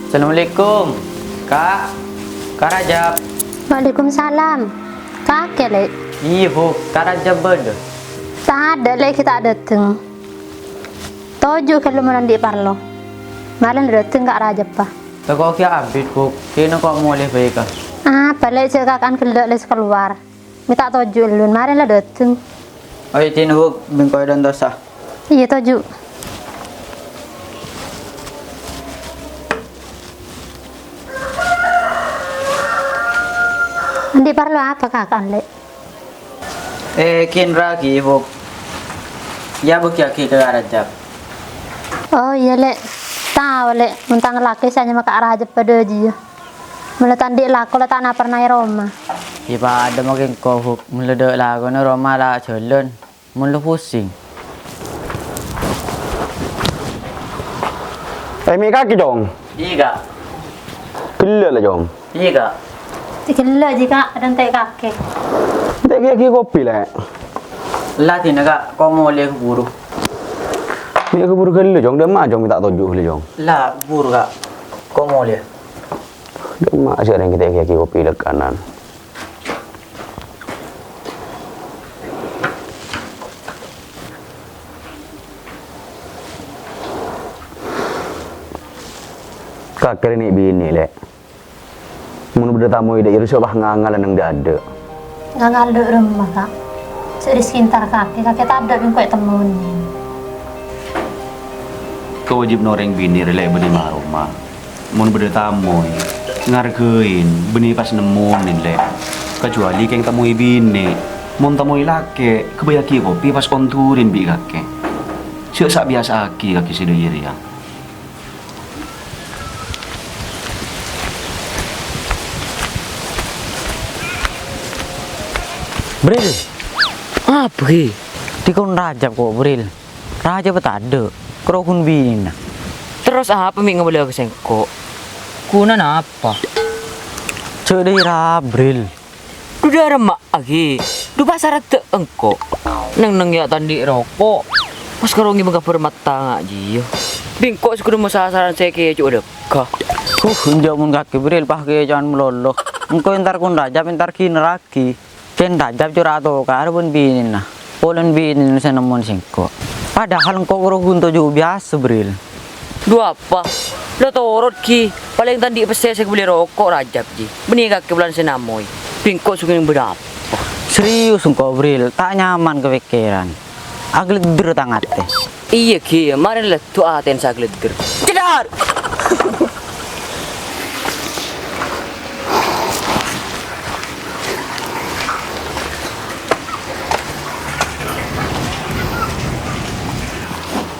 Assalamualaikum. Kak. Kak Rajab. Waalaikumsalam. Kakek lek. Iya, Bu. Kak Rajab berda. Tak ada lek kita dateng. Toju kalau menandi parlo. Malam dateng Kak Rajab pa. Kau kira abis, Bu. Kena kau mulai baik kah? Balik cekakan kelak les keluar. Minta toju lun. Malam lah dateng. Oh, iya, Tina, Bu. Bingkoi dan dosa. Iya toju. Andi parlo apa kakak lek? Kin ragi, Bu. Ya, Bu, kira Kak Rajab. Oh iya lek. Tahu lek. Mentang laki saya sama Kak Rajab pada dia. Meletan di laku letak na pernah Roma. Iya, Pak. Ada makin kau, Bu. Meledek lah. Kau Roma lah jalan. Mula pusing. Mie kaki dong. Iya, Kak. Gila lah dong. Iya, Kak. Tiga jika dan teh kakek. Tak kira kopi lah. Lah, Tina, Kak. Kau mulai buru. Mie keburu gila dong. Dia mak dong minta tujuh lah dong. Lah, buru, Kak. Kau mulai. Dia mak sekarang kita kira kopi dekat kanan. Kakek ni bini lek. Mun beda tamu ide iru sobah ngangalan nang dada. Nggak ada rumah kak. Jadi sekitar kakek tak ada yang kau temuin. Kau wajib noreng bini relai beni rumah. Mun beda tamu ngargein beni pas nemuin le. Kecuali keng tamui bini. Mun tamui laki kebayaki kopi pas konturin bi kakek. Siok sak biasa aki kaki sediri ya. Bril. Apa ki? Di kon Rajab kok, Bril. Rajab tak ada. Kerokun bini nah. Terus apa mi ngebeli ke sengko? Kunan apa? Cek deh Bril. Udah remak lagi. Du pasar te engko. Neng ya tandi rokok. Pas kerongi mengkapur mata ngaji. Bingkok sekudu masasaran saya ke cuk dekah. Unjak mun kaki Bril pakai jangan meloloh. Engkau entar kun Rajab entar kini lagi. Ken Rajab curato ka pun bini nah. Polen bini sa namun singko. Padahal engkau kerokun tujuh biasa Bril. Dua apa? Lo torot ki. Paling tandi pesen saya beli rokok Rajab ji. Beni kaki bulan senamoy. Bingkok suka yang berapa? Serius engkau Bril, tak nyaman kepikiran. Agak ledr tangat teh. Iya ki, kemarin lah tu aten sa glider. Jedar.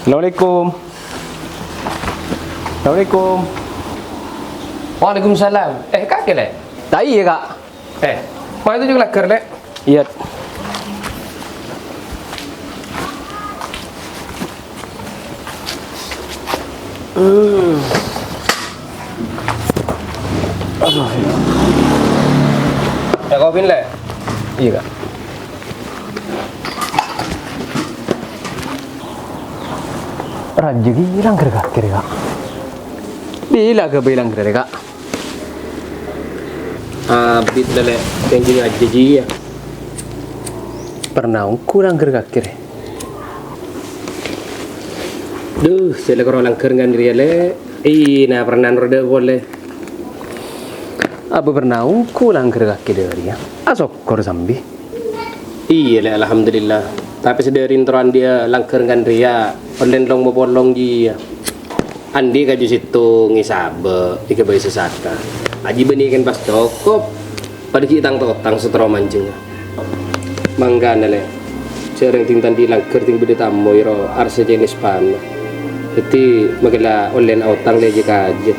Assalamualaikum. Assalamualaikum. Waalaikumsalam. Kakek lek? Tak iya kak. Mau itu juga laker lek? Iya. Ya kau pin lek? Iya kak. Rezeki hilang kira-kira kak. Bila ke bilang kira-kira kak? Abis lele tinggi aja ji ya. Pernah kurang kira-kira. Duh, saya kalau langker ngan dia le. Nah pernah roda boleh. Apa pernah kurang kira-kira dia? Asokor sambi. Iya le, alhamdulillah. Tapi sederin teruan dia langker ngan dia. Olen long bolong dia. Andi kaju situ ngisabe, ika bayi sesaka. Aji beni kan pas cokop. Pada kita tang setro mancing. Mangga nale. Sering tintan di langker ting beda tamu iro arsa jenis pan. Jadi magala olen autang leje kaje.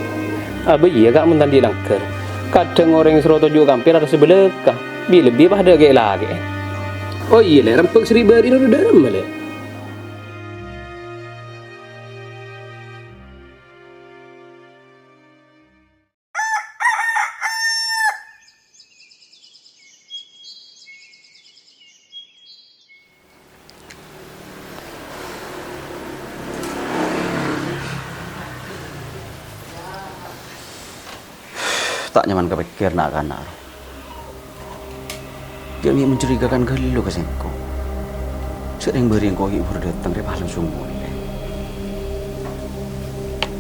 Iya kak mentan di langker. Kadang orang seroto juga kampir ada sebelah kah. Bi lebih pada kayak lagi. Oh iya le, rempuk seribu hari udah dalam le. tak nyaman kepikir nak kanar. Dia mi mencurigakan gelo ke sengko. Sering beri kau hibur datang dia paling sungguh.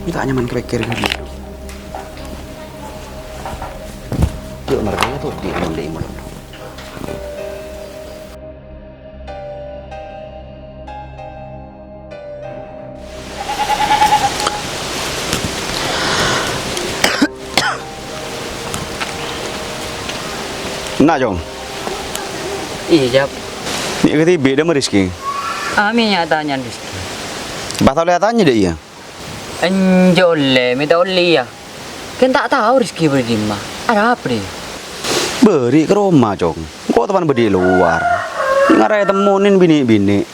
Ini tak nyaman kepikir gelo. Dia mereka tuh di imul. Nak jom. Iya, Jap. Ni kata beda sama Rizky. Ami nyatanya Rizky. Batal lihatannya dia iya. Anjole, minta oli ya. Kan tak tahu Rizky berdiri mah. Ada apa dia? Beri ke rumah jong. Kok teman beri luar. Ngarai temunin bini-bini.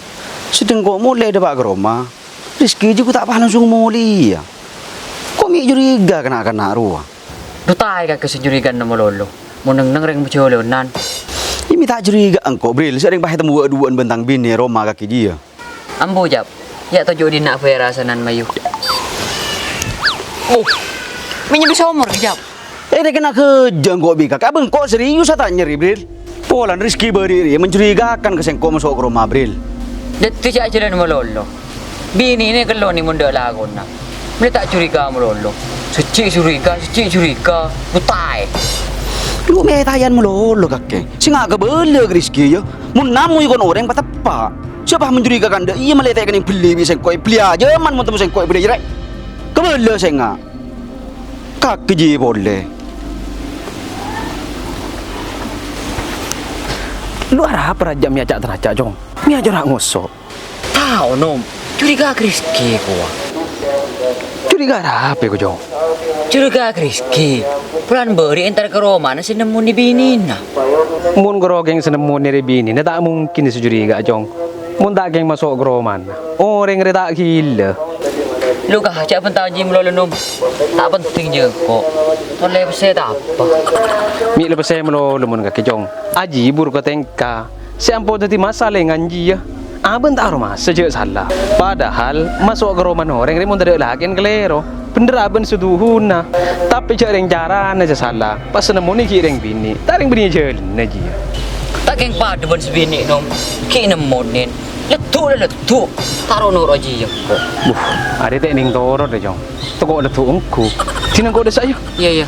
Sedang kok mulai depak ke rumah. Rizky juga tak paham langsung muli ya. Kok mi curiga kena ruah. Dutai kak kesejurigan nama lolo. Mau neng reng berjolonan. Ini tak curiga engkau Bril. Sering pakai temu duaan bentang bini rumah kaki dia. Ambo Jap. Ya tujuh di nak vera sanan mayu. Oh. Minyak bisa umur Jap. Dia kena kerja kok bika. Abang kok serius tak nyeri Bril. Polan Rizky berdiri mencurigakan kesengkau masuk ke rumah Bril. Datu cak jalan nama lolo. Bini ini kalau ni munda lagu na. Mereka tak curiga sama lolo. Suci curiga. Dutai. Lu may tayan mo lolo kakek. Singa ka bala Rizky ya. Mun namoy kon orang patapa. Siapa mencurigakan dah iya melihat kan yang beli bisa koi beli aja man mau temu sen koi beli jerai. Kebala singa. Kaki je boleh. Lu harap raja mi ajak teraca jong. Mi aja rak ngosok. Tahu nom. Curiga Rizky gua. Curiga apa ko jong? Curiga Rizky. Pulan beri entar ke Roma nasi nemu ni bini na. Mun gerogeng senemu ni bini, na tak mungkin sejuriga jong. Mun tak geng masuk geroman. Orang re tak gila. Lu kah cak pentang jim lolo nom. Tak penting je kok. Toleh saya tak apa. Mi lepas saya melo lemun kaki jong. Aji buru ka tengka. Siampo tadi masalah nganji ya. Abang tak rumah sejak salah. Padahal masuk geroman orang re mun tak lagi kelero. Bener abang seduhuna. Tapi cak reng cara aja salah. Pas nemu ni kireng bini. Tak reng bini jalan aja. Tak keng padu ban sebini nom. Ki nemonin. Letu. Taruh nur aja ya kok. Ada tak ning torot deh jong. Toko letu engku. Tinang kau dah saya. Iya.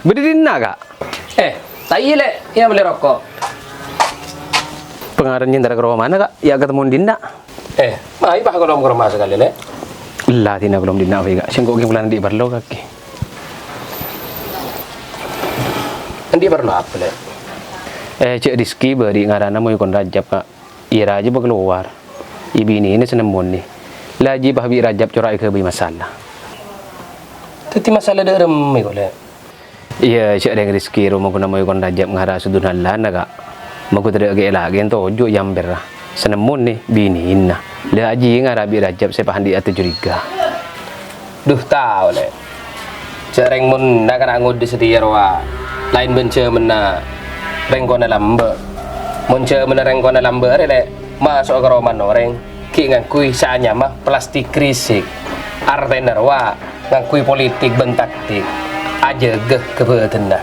Berdiri nak kak? Tak iya lek, ya beli rokok. Pengaruhnya dari rumah mana kak? Ya ketemu Dinda. Mai pak kalau ke rumah sekali lek. Lah tina belum Dinda kak. Singkok yang bulan di berlo kaki. Andi perlu apa lek? Cik Rizky beri ngarana mau ikon Rajab kak. Ira aja keluar. Ibu ini senemun nih. Laji bahbi Rajab corak ke masalah. Teti masalah dah remeh kok lek. Iya, cik ada Rizky rumah guna mau ikon Rajab ngara sudun halan kak. Mau tidak lagi lagi ento ojo yang berah. Senemun nih bini inna. Laji ngara bi Rajab saya pahandi atau curiga. Duh tahu lek. Cereng mun nak nak ngud setia rawa. Lain bence mena rengkona lambe. Monce mena rengkona lambe lek. Masuk ke roman orang. Ki ngakui saanya mah plastik krisik. Artener wa ngakui politik bentaktik. Aja geh kebetulan dah.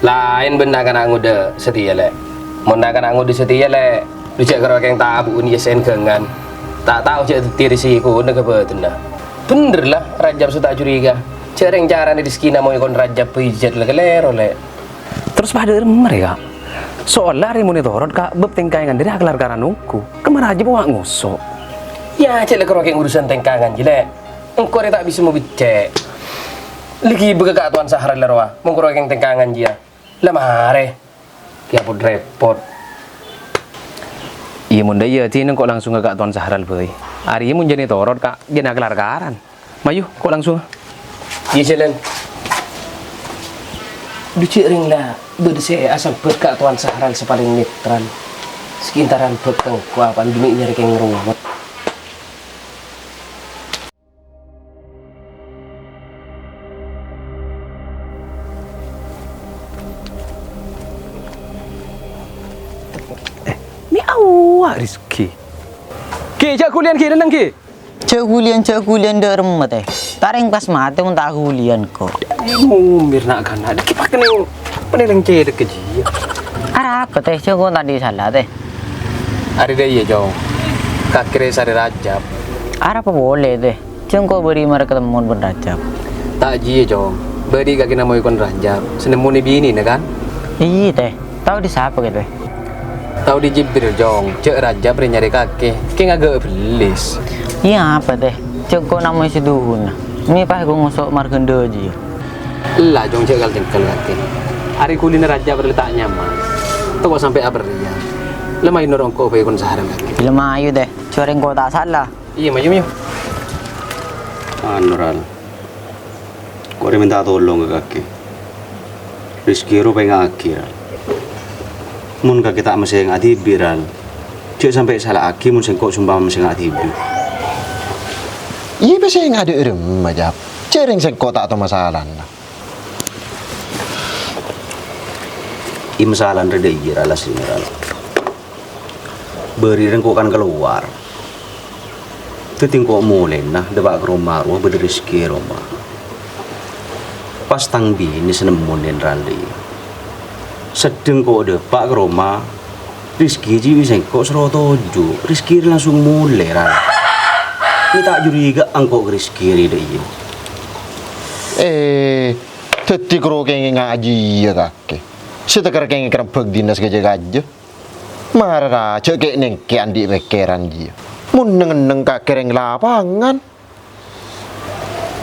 Lain benda kan aku dah setia lek. Munda kan aku dah setia lek. Dicek kalau yang tabu ni sen kengan. Tak tahu cek tirisiku dah kebetulan dah. Bener lah Rajab sudah curiga. Cereng cara ni diskina mau ikon Rajab pijat lah kelero lek. Terus pada mereka. Soal lari monitorot kak beb tengkangan dari aklar karanungku. Kemana aja bawa ngosok. Ya cek lah kalau yang urusan tengkangan jelek. Engkau tak bisa mau bicek. Lagi bergegak tuan Sahara lerwa, mengkurang yang tengkangan dia. Lemare, dia pun repot. Iya munda iya ti kok langsung ke tuan Sahara boy. Hari ini menjadi torot kak, dia nak kelar karan. Mayu, kok langsung. Iya jalan. Duci ring lah berdese asal berkat tuan sahral sepaling netral. Sekintaran bekeng kuapan bini nyari keng ruwet. Ni awak Rizki. Ki, cak kulian ki denang ki. Cek kulian derem teh. Taring pas mati mun tak kulian kok. Mir nak kan ada ki pakai neng peneleng cedek keji. Ara apa teh cek tadi salah teh. Hari dah iya jong. Kakire sari rajab. Ara apa boleh teh. Cek beri mereka ketemu berrajab. Tak ji jong. Beri kaki nama ikon rajab. Senemuni bini na kan? Iya teh. Tahu di siapa gitu teh? Tahu di Jibril jong. Cek rajab beri nyari kaki. Ki agak belis. Iya apa teh? Cek namanya si Duhun. Ini pas gue ngusuk margendo aja. Lah jong cek kal jengkel kaki. Hari kuliner rajab berletak nyaman. Tunggu sampai aberia. Lemah ini orang kau payah saharan kaki. Lemah ayu deh. Coreng kau tak salah. Iya maju. Anural. Kau dia minta tolong ke kaki. Rizki ro pengen akhir. Mun kaki tak mesti ngati biral. Cek sampai salah aki mun sengkok sumpah mesti ngati bi. Iya biasa yang ada erem aja. Cering sengkok tak atau masalah lah. Imsalan reda iya alas mineral. Beri rengkok kan keluar. Itu tingkok mulai nah debak ke rumah berdiriski rumah. Pas tang bini senemunin rali. Sedeng kok debak ke rumah. Rizki jiwi sengkok serotojo. Rizki langsung mulai rali. Ini tak curiga angkok Rizki reda iya. Teti kro kengi ngaji ya kake. Setekar kengi kerempek dinas gaja-gaja. Marah cek kek neng ke andi bekeran dia. Mun neng kak kereng lapangan.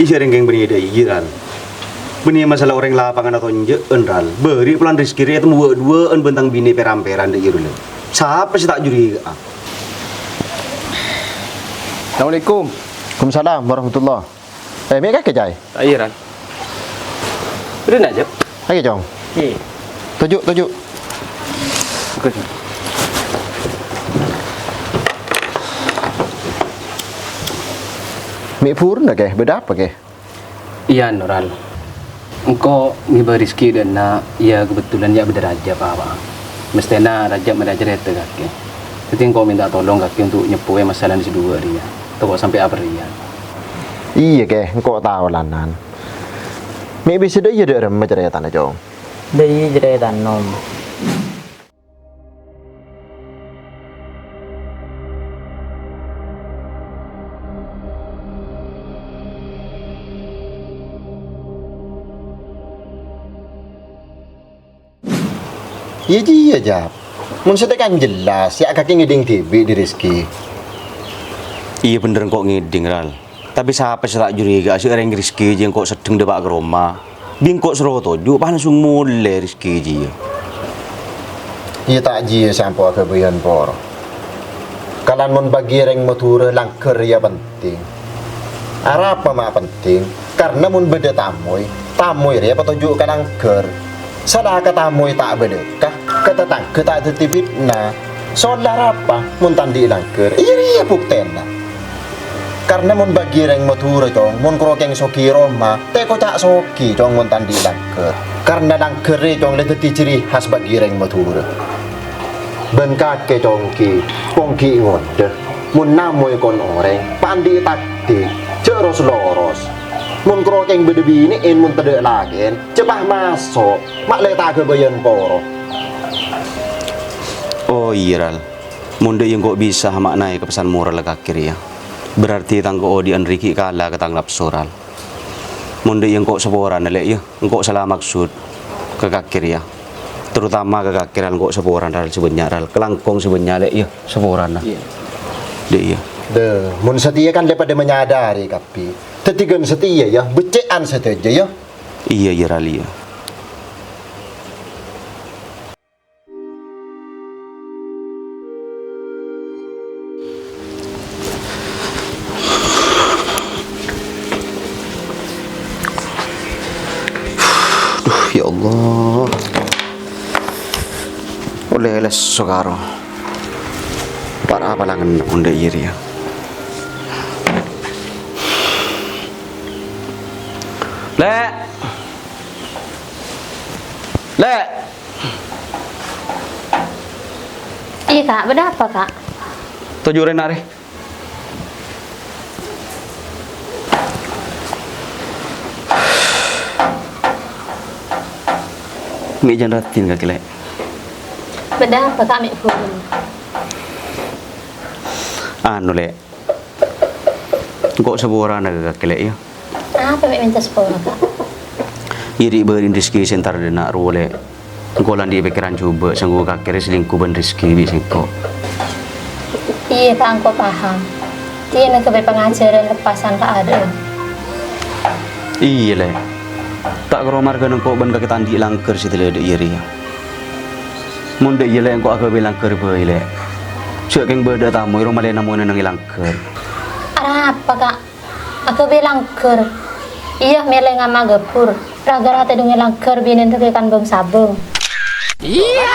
Isi rengkeng beri ada iran. Beni masalah orang lapangan atau nje enral. Beri pelan Rizki itu dua bentang bini peramperan de irule. Siapa sih tak curiga? Assalamualaikum. Waalaikumsalam warahmatullah. Mek kake jai. Airan. Udah najab. Lagi jong. Iya. Tujuk. Mek purna ke? Beda apa ke? Iya Nural. Engkau ngibar Rizki dan na ya kebetulan ya berderaja apa. Mestinya raja berderaja itu kaki. Jadi engkau minta tolong kaki untuk nyepuai masalah di dua dia. Tunggu sampai apa dia. Iya ke, engkau tahu lanan. Mek bisa dah iya dah rem macam tanah jong. Dari cerita nom. Iya ji aja. Mun kan jelas ya kaki ngiding TV di Rizki. Iya bener kok ngiding ral. Tapi siapa sih tak curiga si orang Rizki yang kok sedang debak ke rumah. Bingkok serotojo pas langsung mulai Rizki ji. Iya tak ji sampo ke bayan por. Kalan mun bagi reng motor langker ya penting. Apa mak penting? Karena mun beda tamoy ya petunjuk ke langker. Salah kata tamoy tak beda kah? Kata tangke tak tertipit nah. Solar apa? Mun tandi langker. Iya bukten nah. Karena mun bagi reng motor jong, mun krokeng soki Roma, teko cak soki jong mun tandi langker. Karena langker jong le dadi ciri khas bagi reng motor. Ben kake jongki, pongki ngode. Mun namoy kon oreng, pandi takti, ceros loros. Mun krokeng bedebini in mun tedek lagen, cepah masuk, mak le tak kebayan poro. Oh iya ral. Munde yang kok bisa maknai ke pesan moral kakir ya. Berarti tangko Odi Enrique kalah ke tanggap soral. Munde yang kok seporan lek ya, engkok salah maksud ke kakir ya. Terutama ke kakiran kok seporan ral sebenarnya ral, kelangkong sebenarnya lek ya, seporan nah. Iya. Dek ya. Mun setia kan daripada menyadari kapi. Tetigan setia ya, becekan saja ya. Iya ya ral ya. Ya Allah. Oleh les sogaro. Para apa langan unde iri ya. Le. Le. Iya kak, beda apa kak? Tujuh renare. Mi jangan ratin kaki le. Beda apa kak mek pun? Anu le. Kok sebuah naga kaki le ya. Apa mek minta sepuluh kak? Iri berin rezeki sentar dena role. Engkau landi pikiran coba sanggup kakek selingkuh ben rezeki bi singko. Iya kak, aku paham. Iya nak kebai pengajaran lepasan kak ada. Iya le. Tak karo marga engkau ben kakek tandi langker si tele de iri ya. Mun de iya le engkau aku bilang ker bae le. Cek keng beda tamu iro male namu nang langker. Arah apa kak? Aku bilang ker. Iya mele ngama gepur. Raga rata dengan langker binen tu kan bong sabung. Iya.